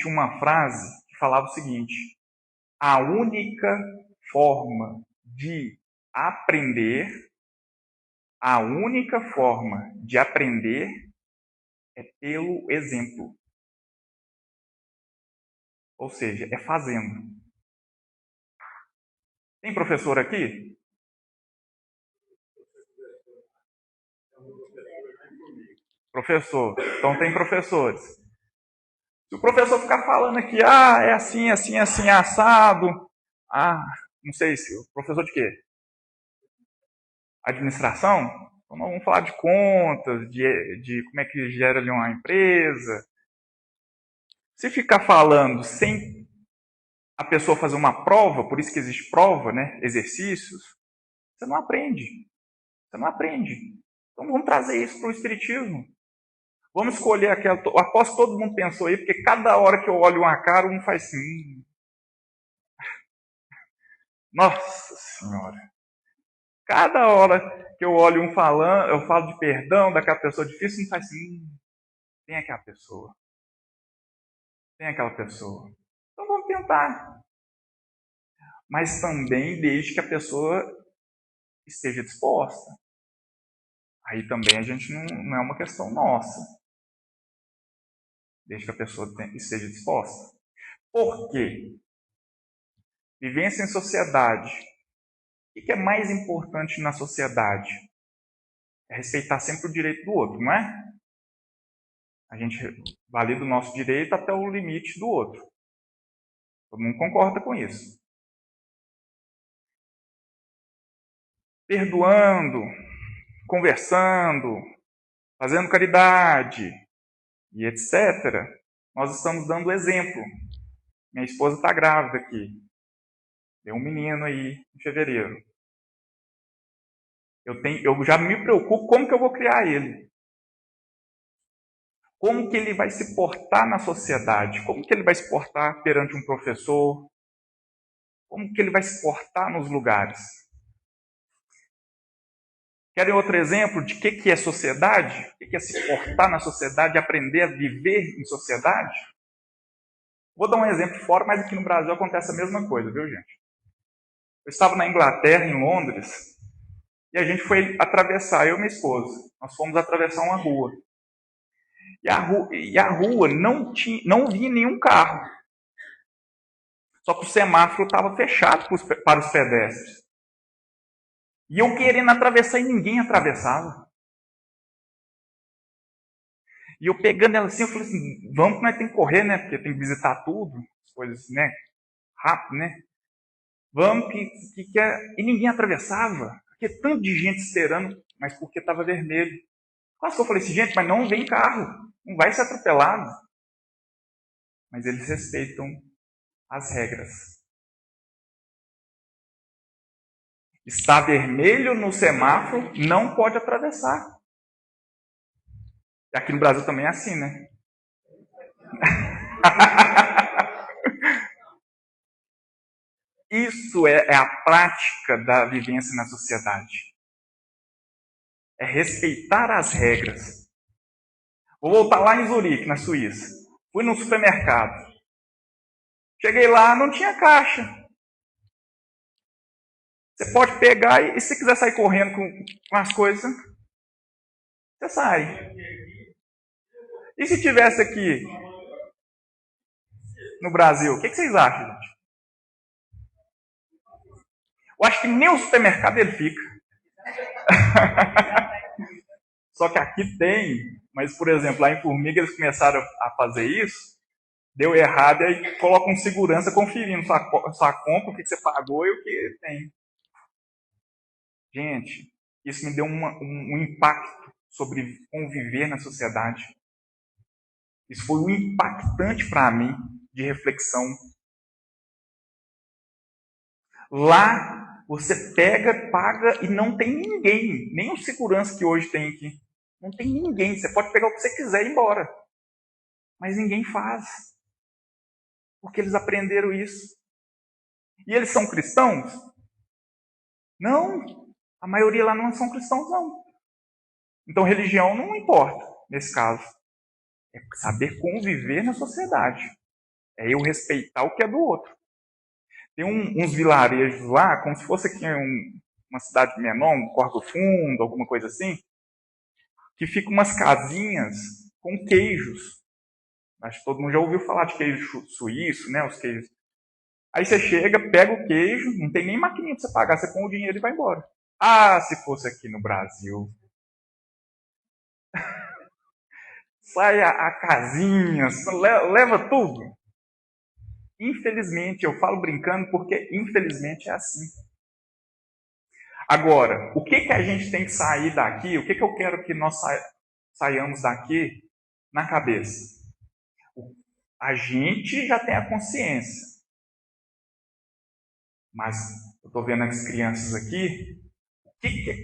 tinha uma frase que falava o seguinte: a única forma de aprender, é pelo exemplo. Ou seja, é fazendo. Tem professor aqui? Professor. Então tem professores. Se o professor ficar falando aqui, é assim, assim, assim, assado. Não sei se. O professor de quê? Administração? Então nós vamos falar de contas, de como é que gera ali uma empresa. Se ficar falando sem a pessoa fazer uma prova, por isso que existe prova, né? Exercícios, você não aprende. Você não aprende. Então vamos trazer isso para o Espiritismo. Vamos escolher aquela. Aposto que todo mundo pensou aí, porque cada hora que eu olho uma cara, um faz assim. Nossa Senhora. Cada hora que eu olho um falando, eu falo de perdão daquela pessoa difícil, um faz assim. Tem aquela pessoa. Tem aquela pessoa. Então vamos tentar. Mas também desde que a pessoa esteja disposta. Aí também a gente não é uma questão nossa. Desde que a pessoa esteja disposta. Por quê? Vivência em sociedade. O que é mais importante na sociedade? É respeitar sempre o direito do outro, não é? A gente valida o nosso direito até o limite do outro. Todo mundo concorda com isso. Perdoando, conversando, fazendo caridade e etc. Nós estamos dando exemplo. Minha esposa está grávida aqui. Deu um menino aí em fevereiro. Eu já me preocupo como que eu vou criar ele. Como que ele vai se portar na sociedade? Como que ele vai se portar perante um professor? Como que ele vai se portar nos lugares? Querem outro exemplo de que é sociedade? O que é se portar na sociedade, aprender a viver em sociedade? Vou dar um exemplo fora, mas aqui no Brasil acontece a mesma coisa, viu, gente? Eu estava na Inglaterra, em Londres, e a gente foi atravessar, eu e minha esposa. Nós fomos atravessar uma rua. E a rua não vinha nenhum carro. Só que o semáforo estava fechado para os pedestres. E eu querendo atravessar e ninguém atravessava. E eu pegando ela assim, eu falei assim, vamos que nós temos que correr, né? Porque tem que visitar tudo, as coisas, né? Rápido, né? Vamos que é... E ninguém atravessava. Porque tanto de gente esperando, mas porque estava vermelho. Quase que eu falei assim, gente, mas não vem carro. Não vai ser atropelado. Mas eles respeitam as regras. Está vermelho no semáforo, não pode atravessar. E aqui no Brasil também é assim, né? Isso é a prática da vivência na sociedade. É respeitar as regras. Vou voltar lá em Zurique, na Suíça. Fui no supermercado. Cheguei lá, não tinha caixa. Você pode pegar e se quiser sair correndo com as coisas, você sai. E se tivesse aqui no Brasil, o que vocês acham, gente? Eu acho que nem o supermercado ele fica. Só que aqui tem, mas, por exemplo, lá em Formiga eles começaram a fazer isso, deu errado, e aí colocam segurança conferindo sua compra, o que você pagou e o que tem. Gente, isso me deu um impacto sobre conviver na sociedade. Isso foi um impactante para mim de reflexão. Lá, você pega, paga e não tem ninguém, nem o segurança que hoje tem aqui. Não tem ninguém, você pode pegar o que você quiser e ir embora. Mas ninguém faz. Porque eles aprenderam isso. E eles são cristãos? Não. A maioria lá não são cristãos, não. Então, religião não importa nesse caso. É saber conviver na sociedade. É eu respeitar o que é do outro. Tem uns vilarejos lá, como se fosse aqui uma cidade menor, um Corvo Fundo, alguma coisa assim, que ficam umas casinhas com queijos. Acho que todo mundo já ouviu falar de queijo suíço, né? Os queijos. Aí você chega, pega o queijo, não tem nem maquininha para você pagar, você põe o dinheiro e vai embora. Ah, se fosse aqui no Brasil. Sai a casinha, leva tudo. Infelizmente, eu falo brincando porque infelizmente é assim. Agora, o que a gente tem que sair daqui? O que eu quero que nós saiamos daqui na cabeça? A gente já tem a consciência. Mas eu estou vendo as crianças aqui.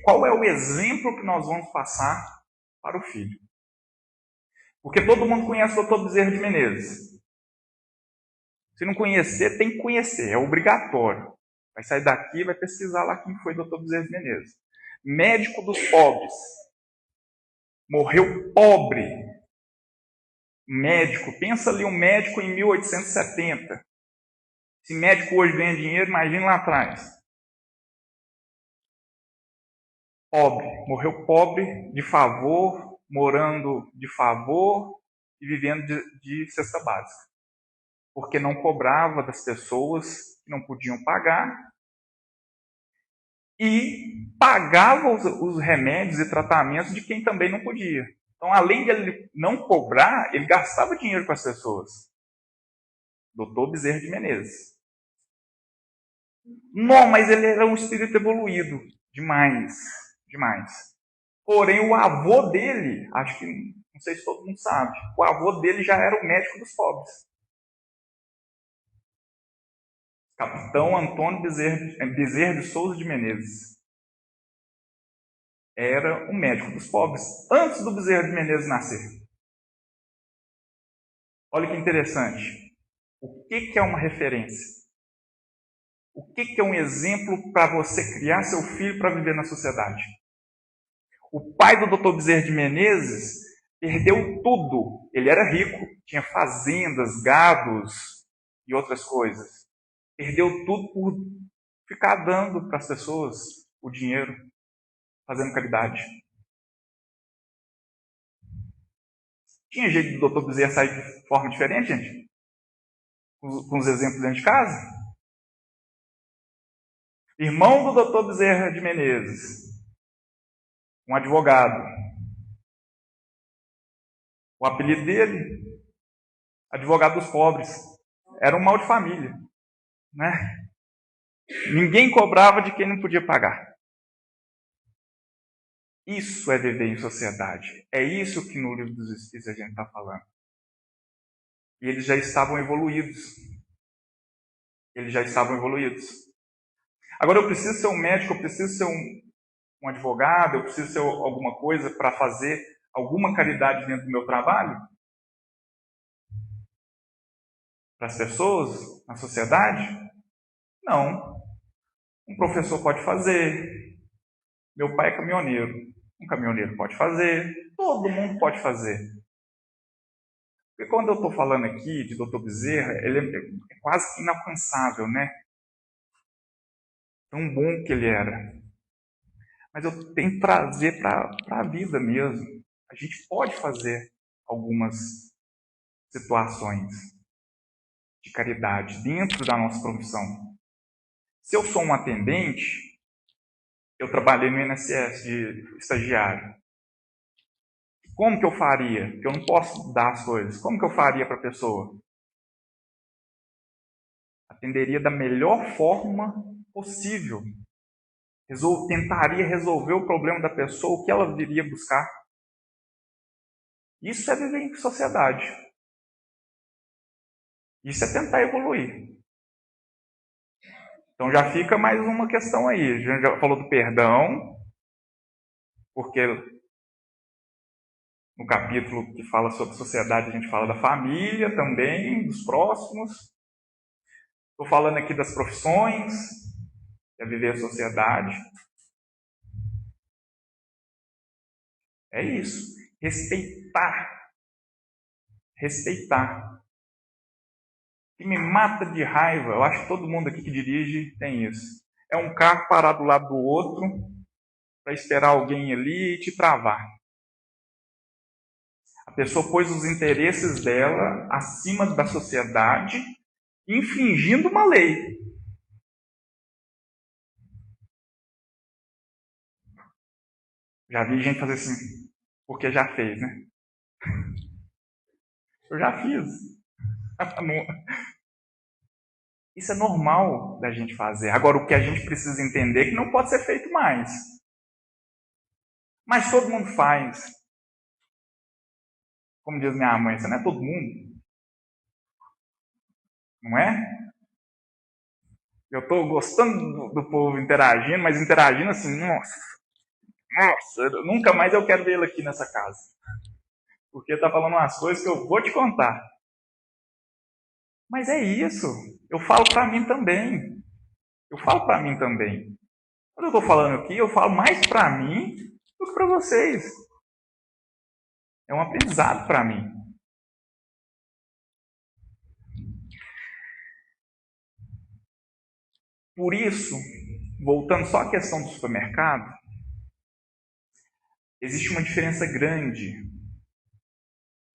Qual é o exemplo que nós vamos passar para o filho? Porque todo mundo conhece o Dr. Bezerra de Menezes. Se não conhecer, tem que conhecer, é obrigatório. Vai sair daqui e vai pesquisar lá quem foi o Dr. Bezerra de Menezes. Médico dos pobres. Morreu pobre. Médico. Pensa ali um médico em 1870. Se médico hoje ganha dinheiro, imagina lá atrás. Pobre. Morreu pobre, de favor, morando de favor e vivendo de cesta básica. Porque não cobrava das pessoas que não podiam pagar e pagava os remédios e tratamentos de quem também não podia. Então, além de ele não cobrar, ele gastava dinheiro com as pessoas. Dr. Bezerra de Menezes. Não, mas ele era um espírito evoluído. Demais. Demais. Porém, o avô dele, acho que, não sei se todo mundo sabe, o avô dele já era o médico dos pobres. Capitão Antônio Bezerra de Souza de Menezes. Era o médico dos pobres, antes do Bezerra de Menezes nascer. Olha que interessante. O que é uma referência? O que é um exemplo para você criar seu filho para viver na sociedade? O pai do Dr. Bezerra de Menezes perdeu tudo. Ele era rico, tinha fazendas, gados e outras coisas. Perdeu tudo por ficar dando para as pessoas o dinheiro, fazendo caridade. Tinha jeito do Dr. Bezerra sair de forma diferente, gente? Com os exemplos dentro de casa? Irmão do Dr. Bezerra de Menezes, um advogado. O apelido dele, advogado dos pobres. Era um mal de família, né? Ninguém cobrava de quem não podia pagar. Isso é viver em sociedade. É isso que no livro dos Espíritos a gente está falando. E eles já estavam evoluídos. Eles já estavam evoluídos. Agora eu preciso ser um médico, eu preciso ser um advogado, eu preciso ser alguma coisa para fazer alguma caridade dentro do meu trabalho? Para as pessoas, na sociedade? Não. Um professor pode fazer. Meu pai é caminhoneiro. Um caminhoneiro pode fazer. Todo mundo pode fazer. Porque quando eu estou falando aqui de Dr. Bezerra, ele é quase inalcançável, né? Tão bom que ele era. Mas eu tenho que trazer para a vida mesmo. A gente pode fazer algumas situações de caridade dentro da nossa profissão. Se eu sou um atendente, eu trabalhei no INSS de estagiário. Como que eu faria? Porque eu não posso dar as coisas. Como que eu faria para a pessoa? Atenderia da melhor forma possível. Tentaria resolver o problema da pessoa, o que ela viria buscar. Isso é viver em sociedade. Isso é tentar evoluir. Então já fica mais uma questão aí. A gente já falou do perdão, porque no capítulo que fala sobre sociedade a gente fala da família também, dos próximos. Estou falando aqui das profissões, que é viver a sociedade. É isso. Respeitar. Respeitar. me mata de raiva, eu acho que todo mundo aqui que dirige tem isso. É um carro parado do lado do outro para esperar alguém ali e te travar. A pessoa pôs os interesses dela acima da sociedade, infringindo uma lei. Já vi gente fazer assim, porque já fez, né? Eu já fiz. Isso é normal da gente fazer. Agora, o que a gente precisa entender é que não pode ser feito mais. Mas todo mundo faz. Como diz minha mãe, isso não é todo mundo. Não é? Eu estou gostando do povo interagindo, mas interagindo assim, nossa, nunca mais eu quero ver ele aqui nessa casa. Porque está falando umas coisas que eu vou te contar. Mas é isso. Eu falo para mim também. Eu falo para mim também. Quando eu estou falando aqui, eu falo mais para mim do que para vocês. É um aprendizado para mim. Por isso, voltando só à questão do supermercado, existe uma diferença grande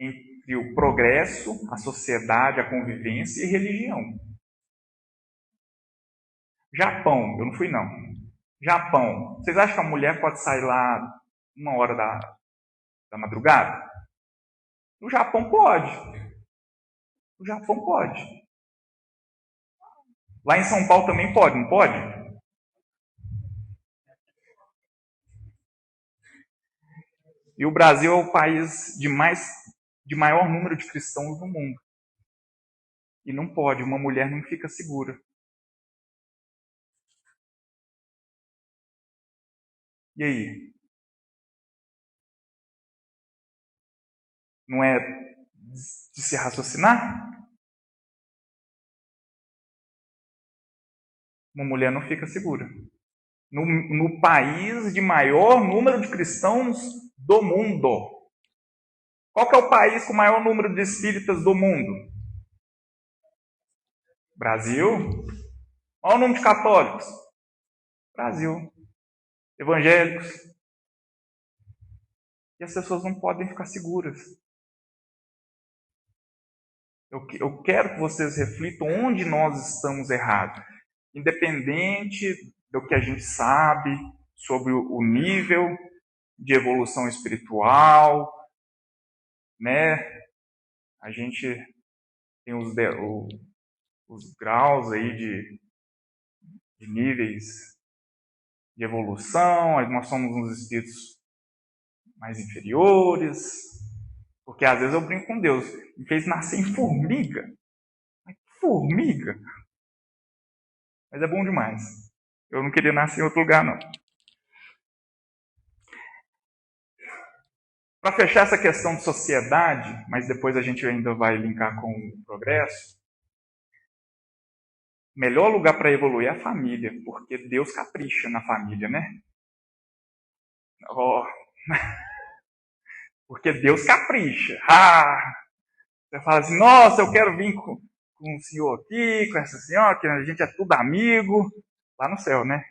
entre o progresso, a sociedade, a convivência e religião. Japão, eu não fui não. Japão, vocês acham que a mulher pode sair lá 1 hora da madrugada? No Japão pode. No Japão pode. Lá em São Paulo também pode, não pode? E o Brasil é o país de maior número de cristãos no mundo. E não pode, uma mulher não fica segura. E aí? Não é de se raciocinar? Uma mulher não fica segura. No país de maior número de cristãos do mundo. Qual que é o país com o maior número de espíritas do mundo? Brasil. Qual é o número de católicos? Brasil. Evangélicos. E as pessoas não podem ficar seguras. Eu quero que vocês reflitam onde nós estamos errados. Independente do que a gente sabe sobre o nível de evolução espiritual, né? A gente tem os graus aí de níveis de evolução, nós somos uns espíritos mais inferiores, porque às vezes eu brinco com Deus, me fez nascer em formiga. Mas que formiga? Mas é bom demais. Eu não queria nascer em outro lugar, não. Para fechar essa questão de sociedade, mas depois a gente ainda vai linkar com o progresso, o melhor lugar para evoluir é a família, porque Deus capricha na família, né? Oh. Porque Deus capricha. Você fala assim, nossa, eu quero vir com o senhor aqui, com essa senhora, que a gente é tudo amigo, lá no céu, né?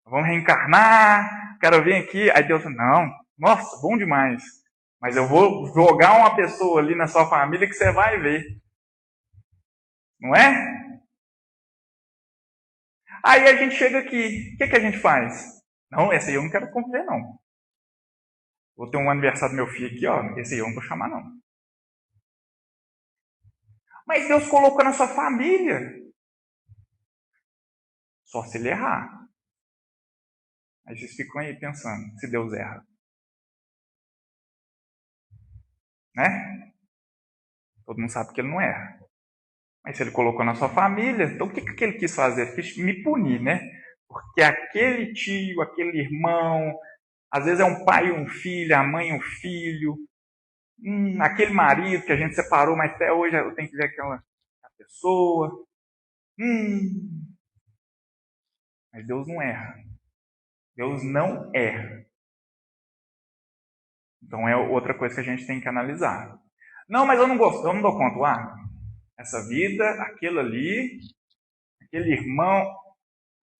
Vamos reencarnar, quero vir aqui. Aí Deus fala, não, nossa, bom demais. Mas eu vou jogar uma pessoa ali na sua família que você vai ver. Não é? Aí a gente chega aqui, o que a gente faz? Não, esse aí eu não quero conviver, não. Vou ter um aniversário do meu filho aqui, ó, esse aí eu não vou chamar, não. Mas Deus colocou na sua família. Só se ele errar. Aí vocês ficam aí pensando, se Deus erra. Né? Todo mundo sabe que ele não erra. Mas se ele colocou na sua família, então o que ele quis fazer? Quis me punir, né? Porque aquele tio, aquele irmão, às vezes é um pai e um filho, a mãe e um filho, aquele marido que a gente separou, mas até hoje eu tenho que ver aquela pessoa. Mas Deus não erra. Deus não erra. Então é outra coisa que a gente tem que analisar. Não, mas eu não gosto, eu não dou conta. essa vida, aquele ali, aquele irmão.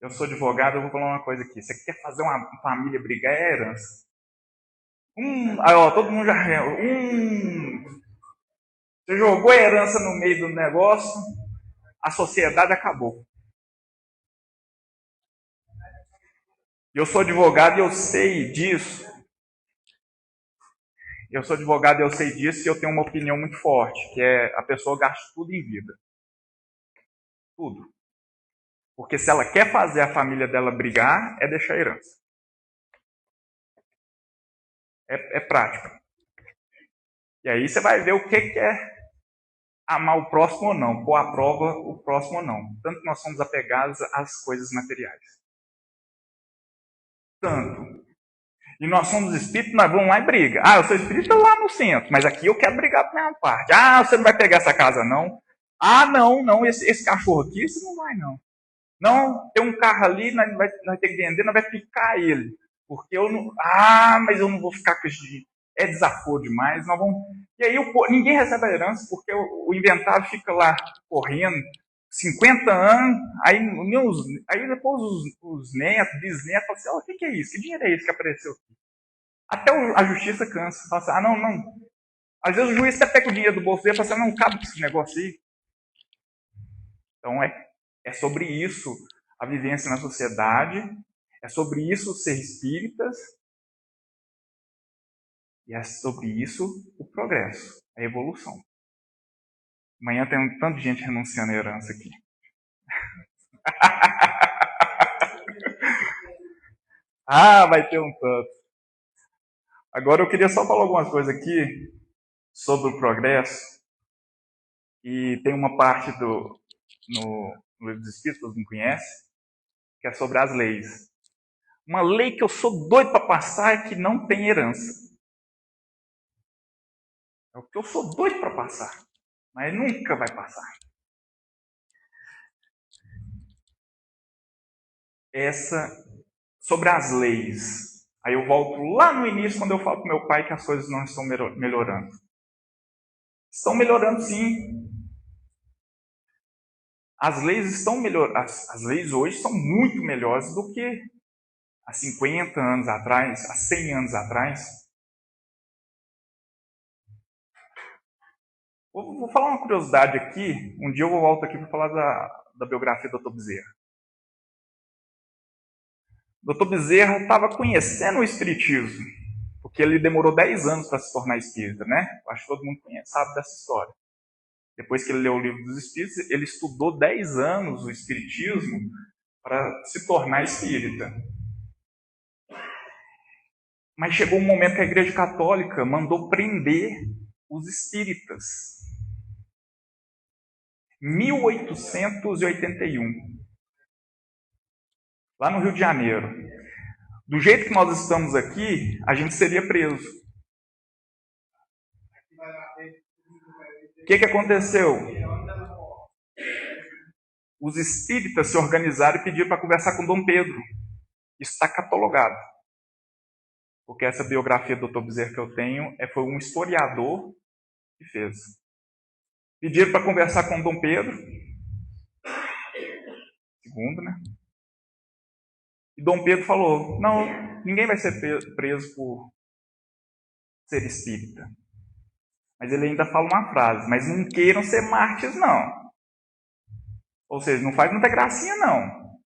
Eu sou advogado, eu vou falar uma coisa aqui. Você quer fazer uma família brigar, é herança. Todo mundo já. Você jogou a herança no meio do negócio, a sociedade acabou. Eu sou advogado e eu sei disso. Eu sou advogado e eu sei disso e eu tenho uma opinião muito forte, que é a pessoa gasta tudo em vida. Tudo. Porque se ela quer fazer a família dela brigar, é deixar a herança. É prático. E aí você vai ver o que é amar o próximo ou não, pôr à prova o próximo ou não. Tanto que nós somos apegados às coisas materiais. Tanto. E nós somos espíritos, nós vamos lá e briga. Eu sou espírita lá no centro, mas aqui eu quero brigar por minha parte. Você não vai pegar essa casa, não? Não, esse cachorro aqui, você não vai, não. Não, tem um carro ali, nós ter que vender, nós vai picar ele. Porque eu não. Mas eu não vou ficar com esse. É desaforo demais. Nós vamos. E aí ninguém recebe a herança, porque o inventário fica lá correndo 50 anos, aí depois os netos, bisnetos, falam assim, o que é isso? Que dinheiro é esse que apareceu aqui? Até a justiça cansa. Fala assim, não. Às vezes o juiz até pega o dinheiro do bolso dele e fala assim, não cabe esse negócio aí. Então é sobre isso a vivência na sociedade, é sobre isso ser espíritas, e é sobre isso o progresso, a evolução. Amanhã tem um tanto de gente renunciando à herança aqui. Vai ter um tanto. Agora eu queria só falar algumas coisas aqui sobre o progresso. E tem uma parte no Livro dos Espíritos, vocês não conhecem, que é sobre as leis. Uma lei que eu sou doido para passar é que não tem herança. É o que eu sou doido para passar, mas nunca vai passar. Sobre as leis. Aí eu volto lá no início, quando eu falo para meu pai que as coisas não estão melhorando. Estão melhorando, sim. As leis estão melhorando. As leis hoje são muito melhores do que há 50 anos atrás, há 100 anos atrás. Vou falar uma curiosidade aqui. Um dia eu volto aqui para falar da biografia do Dr. Bezerra. O Dr. Bezerra estava conhecendo o Espiritismo, porque ele demorou 10 anos para se tornar espírita, né? Acho que todo mundo sabe dessa história. Depois que ele leu o Livro dos Espíritos, ele estudou 10 anos o Espiritismo para se tornar espírita. Mas chegou um momento que a Igreja Católica mandou prender os espíritas. 1881. Lá no Rio de Janeiro. Do jeito que nós estamos aqui, a gente seria preso. O que aconteceu? Os espíritas se organizaram e pediram para conversar com Dom Pedro. Isso está catalogado. Porque essa biografia do Dr. Bezerra que eu tenho foi um historiador que fez. Pediram para conversar com Dom Pedro. Segundo, né? E Dom Pedro falou, não, ninguém vai ser preso por ser espírita. Mas ele ainda fala uma frase, mas não queiram ser mártires, não. Ou seja, não faz muita gracinha, não.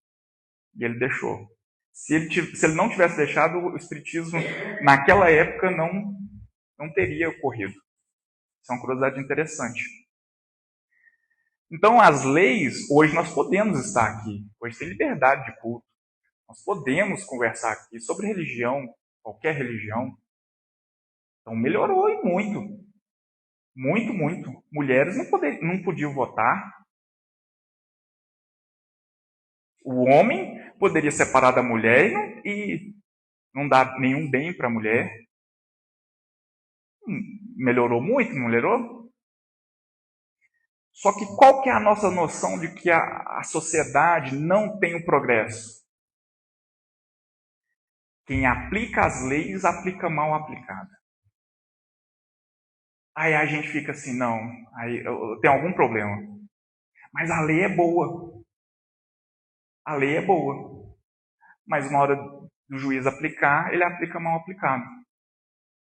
E ele deixou. Se ele não tivesse deixado, o espiritismo, naquela época, não teria ocorrido. Isso é uma curiosidade interessante. Então, as leis, hoje nós podemos estar aqui. Hoje tem liberdade de culto. Nós podemos conversar aqui sobre religião, qualquer religião. Então, melhorou e muito. Muito, muito. Mulheres não podiam votar. O homem poderia separar da mulher e não dar nenhum bem para a mulher. Melhorou muito, não melhorou? Só que qual que é a nossa noção de que a sociedade não tem o progresso? Quem aplica as leis, aplica mal aplicada. Aí a gente fica assim, não, aí tem algum problema. Mas a lei é boa. A lei é boa. Mas na hora do juiz aplicar, ele aplica mal aplicado.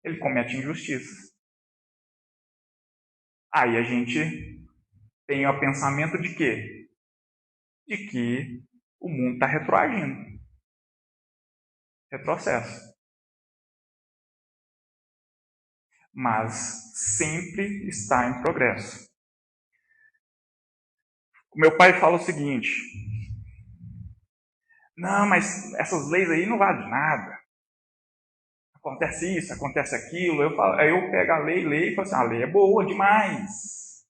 Ele comete injustiças. Aí a gente tem o pensamento de quê? De que o mundo está retroagindo. Retrocesso. Mas sempre está em progresso. O meu pai fala o seguinte: não, mas essas leis aí não valem de nada. Acontece isso, acontece aquilo. Aí eu pego a lei, leio e falo assim: a lei é boa demais.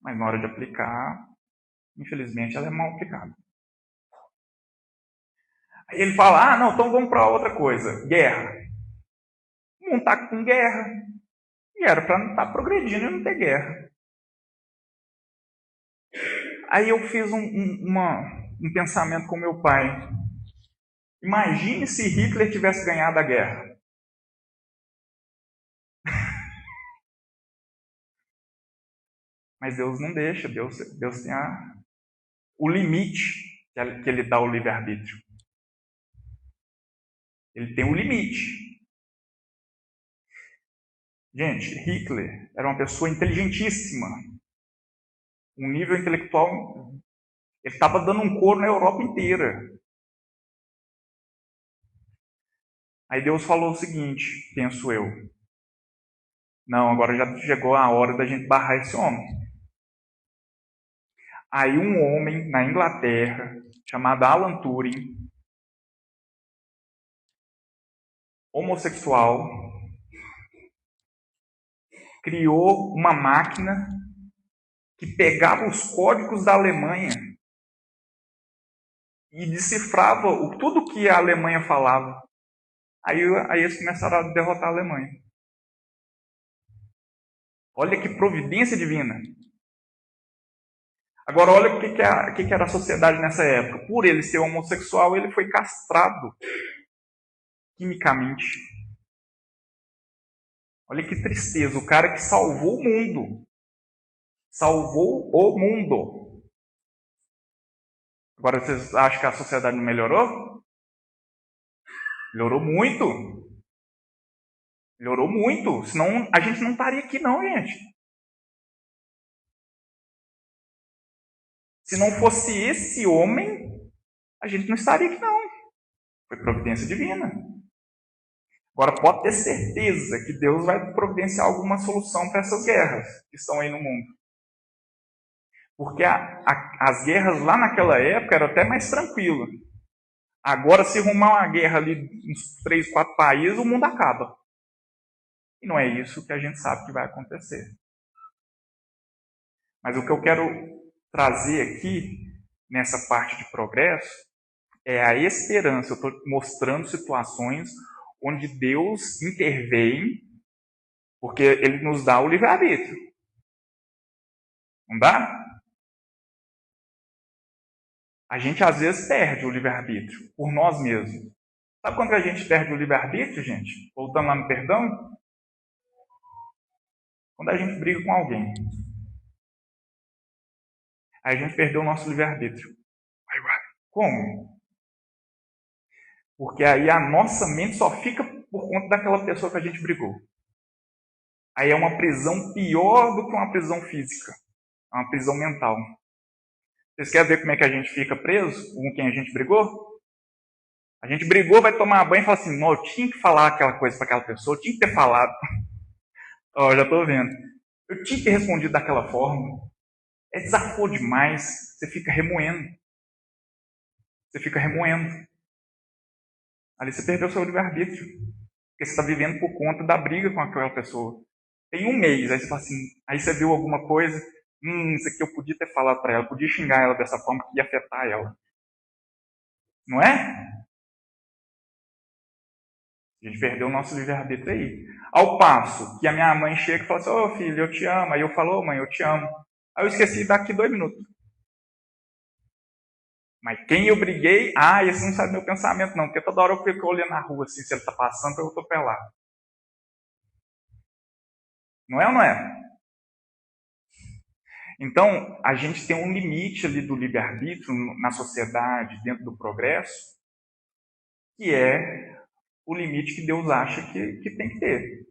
Mas na hora de aplicar, infelizmente, ela é mal aplicada. Aí ele fala: ah, não, então vamos para outra coisa: guerra. Não está com guerra. E era para não estar progredindo e não ter guerra. Aí eu fiz um pensamento com meu pai. Imagine se Hitler tivesse ganhado a guerra. Mas Deus não deixa. Deus tem o limite que ele dá ao livre-arbítrio. Ele tem um limite. Gente, Hitler era uma pessoa inteligentíssima. Um nível intelectual. Ele estava dando um coro na Europa inteira. Aí Deus falou o seguinte, penso eu. Não, agora já chegou a hora da gente barrar esse homem. Aí um homem na Inglaterra, chamado Alan Turing, homossexual, criou uma máquina que pegava os códigos da Alemanha e decifrava tudo que a Alemanha falava. Aí eles começaram a derrotar a Alemanha. Olha que providência divina. Agora olha o que era a sociedade nessa época. Por ele ser homossexual, ele foi castrado quimicamente. Olha que tristeza. O cara que salvou o mundo. Salvou o mundo. Agora vocês acham que a sociedade não melhorou? Melhorou muito. Melhorou muito. Senão a gente não estaria aqui não, gente. Se não fosse esse homem, a gente não estaria aqui não. Foi providência divina. Agora pode ter certeza que Deus vai providenciar alguma solução para essas guerras que estão aí no mundo. Porque as guerras lá naquela época eram até mais tranquilas. Agora, se arrumar uma guerra ali uns 3, 4 países, o mundo acaba. E não é isso que a gente sabe que vai acontecer. Mas o que eu quero trazer aqui, nessa parte de progresso, é a esperança. Eu estou mostrando situações onde Deus intervém, porque Ele nos dá o livre-arbítrio. Não dá? A gente às vezes perde o livre-arbítrio por nós mesmos. Sabe quando a gente perde o livre-arbítrio, gente? Voltando lá no perdão? Quando a gente briga com alguém. Aí a gente perdeu o nosso livre-arbítrio. Como? Porque aí a nossa mente só fica por conta daquela pessoa que a gente brigou. Aí é uma prisão pior do que uma prisão física. É uma prisão mental. Vocês querem ver como é que a gente fica preso com quem a gente brigou? A gente brigou, vai tomar banho e fala assim, não, eu tinha que falar aquela coisa para aquela pessoa, eu tinha que ter falado. Ó, já estou vendo. Eu tinha que ter respondido daquela forma. É desafio demais. Você fica remoendo. Você fica remoendo. Ali você perdeu o seu livre-arbítrio. Porque você está vivendo por conta da briga com aquela pessoa. Tem um mês, aí você fala assim, aí você viu alguma coisa, isso aqui eu podia ter falado para ela, podia xingar ela dessa forma que ia afetar ela. Não é? A gente perdeu o nosso livre-arbítrio aí. Ao passo que a minha mãe chega e fala assim, ô filho, eu te amo. Aí eu falo, ô mãe, eu te amo. Aí eu esqueci daqui 2 minutos. Mas quem eu briguei, esse não sabe meu pensamento não, porque toda hora eu fico olhando na rua assim, se ele está passando, eu estou pelado. Não é ou não é? Então, a gente tem um limite ali do livre-arbítrio na sociedade, dentro do progresso, que é o limite que Deus acha que tem que ter.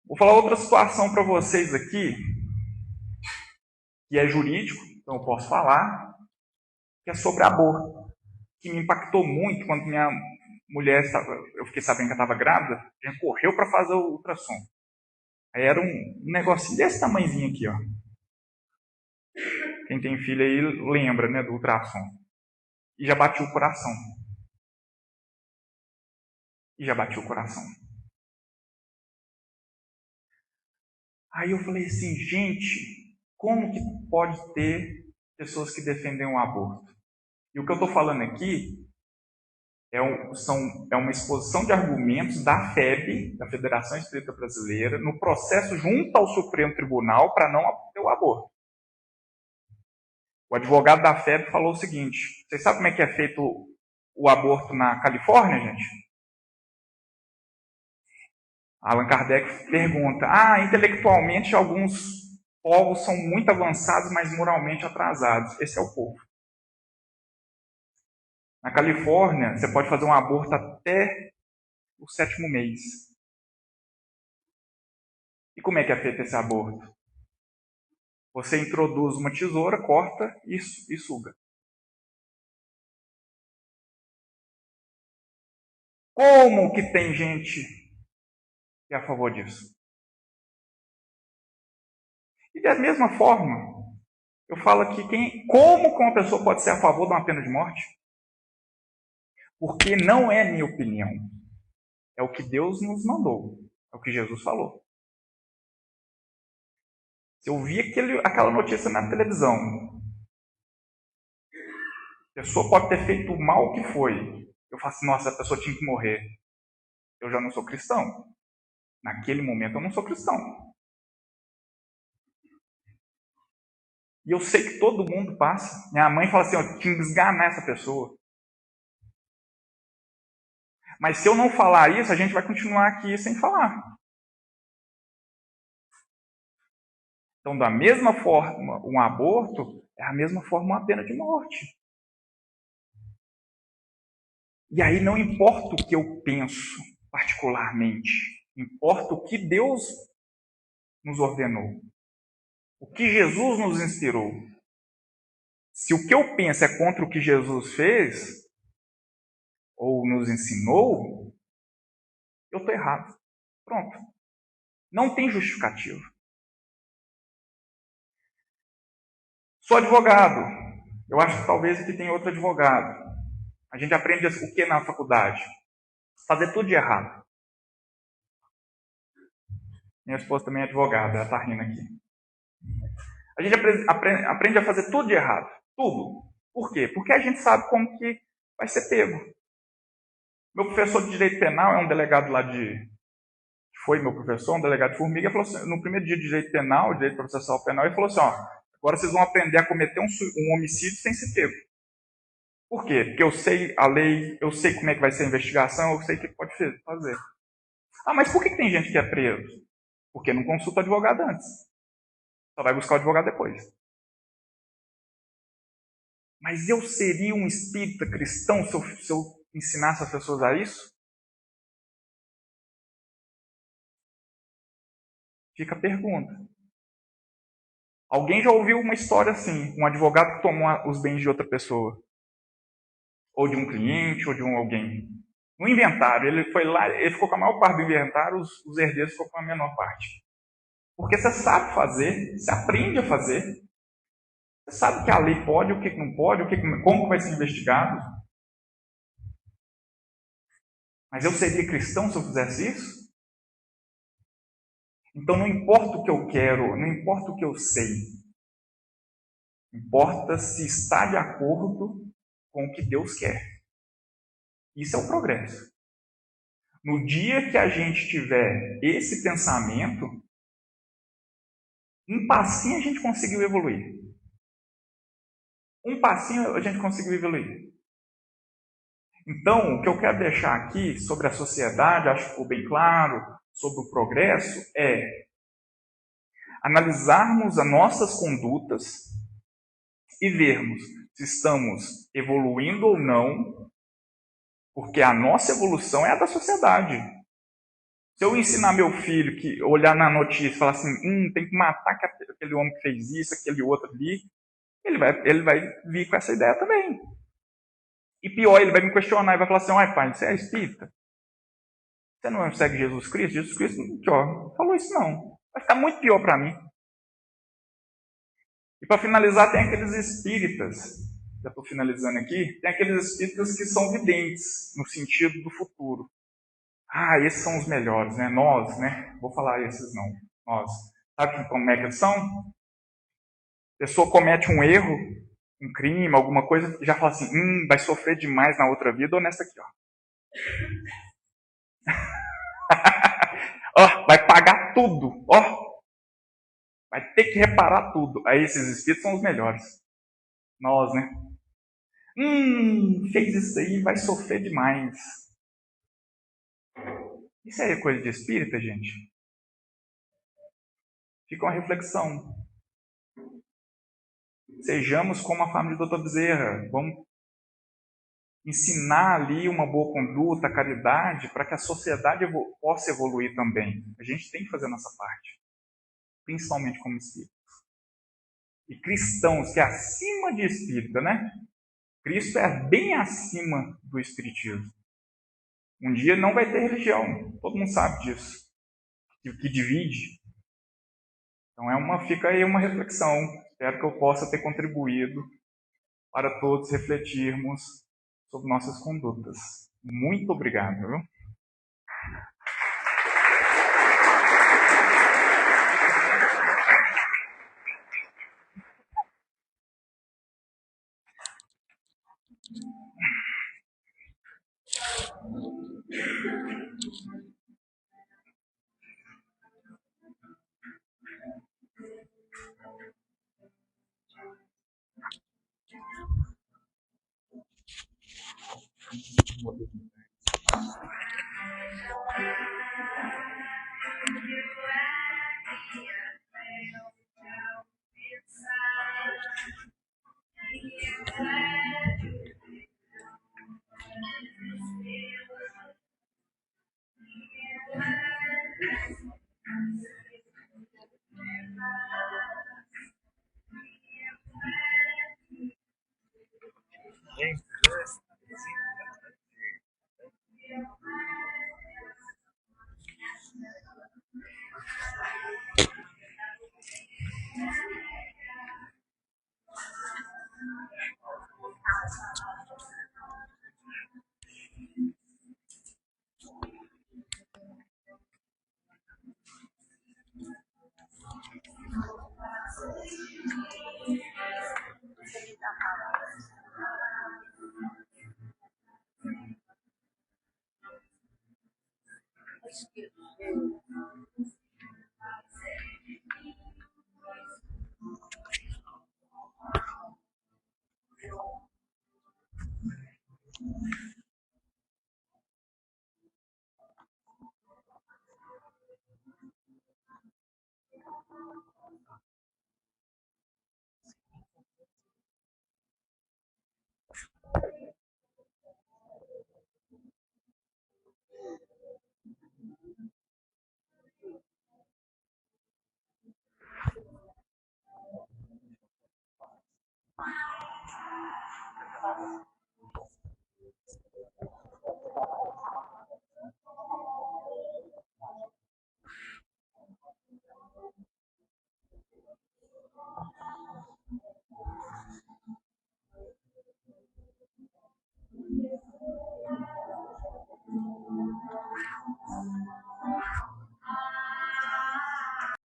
Vou falar outra situação para vocês aqui, que é jurídico, então eu posso falar, que é sobre aborto, que me impactou muito quando minha mulher, eu fiquei sabendo que ela estava grávida, a gente correu para fazer o ultrassom. Aí era um negocinho desse tamanhozinho aqui, ó. Quem tem filho aí lembra, né, do ultrassom. E já bateu o coração. Aí eu falei assim, gente, como que pode ter pessoas que defendem o aborto? E o que eu estou falando aqui é uma exposição de argumentos da FEB, da Federação Espírita Brasileira, no processo junto ao Supremo Tribunal para não ter o aborto. O advogado da FEB falou o seguinte, vocês sabem como é que é feito o aborto na Califórnia, gente? Allan Kardec pergunta, intelectualmente alguns povos são muito avançados, mas moralmente atrasados. Esse é o povo. Na Califórnia, você pode fazer um aborto até o 7º mês. E como é que é feito esse aborto? Você introduz uma tesoura, corta e suga. Como que tem gente que é a favor disso? E da mesma forma, eu falo aqui, como que uma pessoa pode ser a favor de uma pena de morte? Porque não é minha opinião. É o que Deus nos mandou. É o que Jesus falou. Se eu vi aquela notícia na televisão, a pessoa pode ter feito o mal que foi. Eu falo assim, nossa, a pessoa tinha que morrer. Eu já não sou cristão. Naquele momento eu não sou cristão. E eu sei que todo mundo passa. Minha mãe fala assim, eu tinha que esganar essa pessoa. Mas se eu não falar isso, a gente vai continuar aqui sem falar. Então, da mesma forma, um aborto é a mesma forma uma pena de morte. E aí não importa o que eu penso particularmente, importa o que Deus nos ordenou, o que Jesus nos inspirou. Se o que eu penso é contra o que Jesus fez, ou nos ensinou, eu estou errado. Pronto. Não tem justificativa. Sou advogado. Eu acho que talvez aqui tem outro advogado. A gente aprende o que na faculdade? Fazer tudo de errado. Minha esposa também é advogada, ela está rindo aqui. A gente aprende a fazer tudo de errado. Tudo. Por quê? Porque a gente sabe como que vai ser pego. Meu professor de Direito Penal é um delegado lá foi meu professor, um delegado de Formiga, falou assim, no primeiro dia de Direito Penal, Direito Processual Penal, ele falou assim, agora vocês vão aprender a cometer um homicídio sem ser pego. Por quê? Porque eu sei a lei, eu sei como é que vai ser a investigação, eu sei o que pode fazer. Mas por que tem gente que é preso? Porque não consulta o advogado antes. Só vai buscar o advogado depois. Mas eu seria um espírita cristão se eu ensinasse as pessoas a isso? Fica a pergunta. Alguém já ouviu uma história assim? Um advogado que tomou os bens de outra pessoa? Ou de um cliente, ou de alguém? No inventário, ele foi lá, ele ficou com a maior parte do inventário, os herdeiros ficou com a menor parte. Porque você sabe fazer, você aprende a fazer. Você sabe que a lei pode, o que não pode, como vai ser investigado. Mas eu seria cristão se eu fizesse isso? Então não importa o que eu quero, não importa o que eu sei. Importa se está de acordo com o que Deus quer. Isso é o progresso. No dia que a gente tiver esse pensamento, um passinho a gente conseguiu evoluir. Um passinho a gente conseguiu evoluir. Então, o que eu quero deixar aqui sobre a sociedade, acho que ficou bem claro, sobre o progresso, é analisarmos as nossas condutas e vermos se estamos evoluindo ou não, porque a nossa evolução é a da sociedade. Se eu ensinar meu filho que olhar na notícia e falar assim, tem que matar aquele homem que fez isso, aquele outro ali, ele vai vir com essa ideia também. E pior, ele vai me questionar e vai falar assim, ai pai, você é espírita? Você não segue Jesus Cristo? Jesus Cristo não falou isso não. Vai ficar muito pior para mim. E para finalizar, tem aqueles espíritas, já estou finalizando aqui, tem aqueles espíritas que são videntes, no sentido do futuro. Ah, esses são os melhores, né? Nós, né? Vou falar esses não. Nós. Sabe como é que eles são? A pessoa comete um erro, um crime, alguma coisa, já fala assim, vai sofrer demais na outra vida ou nessa aqui, ó. Ó, vai pagar tudo, ó. Vai ter que reparar tudo. Aí esses espíritos são os melhores. Nós, né? Fez isso aí, vai sofrer demais. Isso aí é coisa de espírita, gente? Fica uma reflexão. Sejamos como a família do Dr. Bezerra. Vamos ensinar ali uma boa conduta, caridade, para que a sociedade possa evoluir também. A gente tem que fazer a nossa parte, principalmente como espírita. E cristãos, que é acima de espírita, né? Cristo é bem acima do espiritismo. Um dia não vai ter religião, todo mundo sabe disso, que divide. Então fica aí uma reflexão. Espero que eu possa ter contribuído para todos refletirmos sobre nossas condutas. Muito obrigado. Viu?